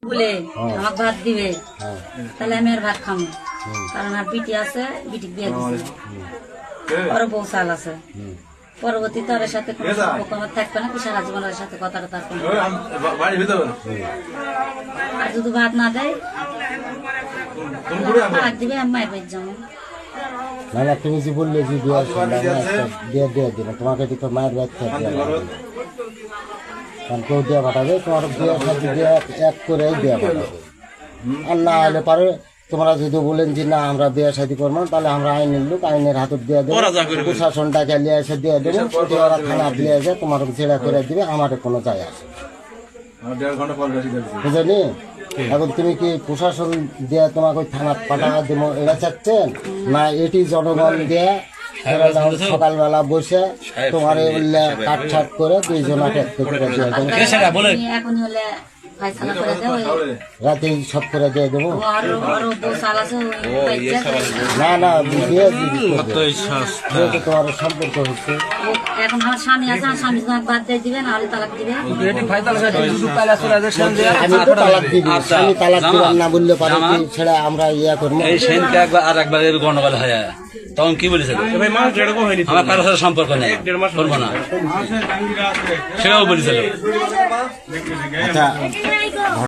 বলে আমাকে ভাত দিবে, তাহলে আমি আর ভাত খাবো, কারণ আর বিটি আছে, বিটি বিয়ে দিচ্ছে, আরো বউ চাল আছে। পরবর্তীতে ওর সাথে কোনো সম্পর্ক আমার থাকবে না, কি সারা জীবন ওর সাথে কথা কথা আর যদি ভাত না দেয় ভাত দিবে, আমি মায়ের বাড়ি যাবো। না না, তুমি যে বললে যে দিয়ে দিবে, তোমাকে তো মায়ের বাচ্চা কারণ কেউ দেওয়া পাঠাবে, তোমার বিয়ের সাথে দিয়ে এক করে দেওয়া পাঠাবে। আর না হলে পারে তোমরা যদি বলেন যে না আমরা বিয়ে শাদী করবো না, তাহলে আমরা আইনের লোক, আইনের হাতে দিয়ে দেবো, প্রশাসনটাকে নিয়ে এসে দিয়ে দেবো, ওরা থানা দিয়ে এসে তোমার জেরা করে দিবে, আমার কোনো যায় আসে বুঝলি। এখন তুমি কি প্রশাসন দিয়ে তোমাকে ওই থানা পাঠানো দেবো এটা চাচ্ছেন, না এটি জনগণ দিয়ে সকালবেলা বসে তোমার কাট ছাট করে দুইজনাকে এখন হলে ফাইসালা করে দেবো, রাতে সব করে দিয়ে দেবো। আরো বউ চাল আছে, না না, দিয়ে দিবি তোমার সম্পর্ক হচ্ছে। এখন আমার স্বামী আছে, আমার স্বামী তোমাকে বাদ দিয়ে দিবে, নাহলে তালাক দিবে। আমি তো তালাক দিবি, স্বামী তালাক দিবেন না বললে পারে কি সেটা আমরা ইয়া করবো। এই সেনকে আর একবার গন্ডগোল হয়, তখন কি বলেছিল আমার কারোর সাথে সম্পর্ক নেই, করবো না, সেটাও বলেছিল। আচ্ছা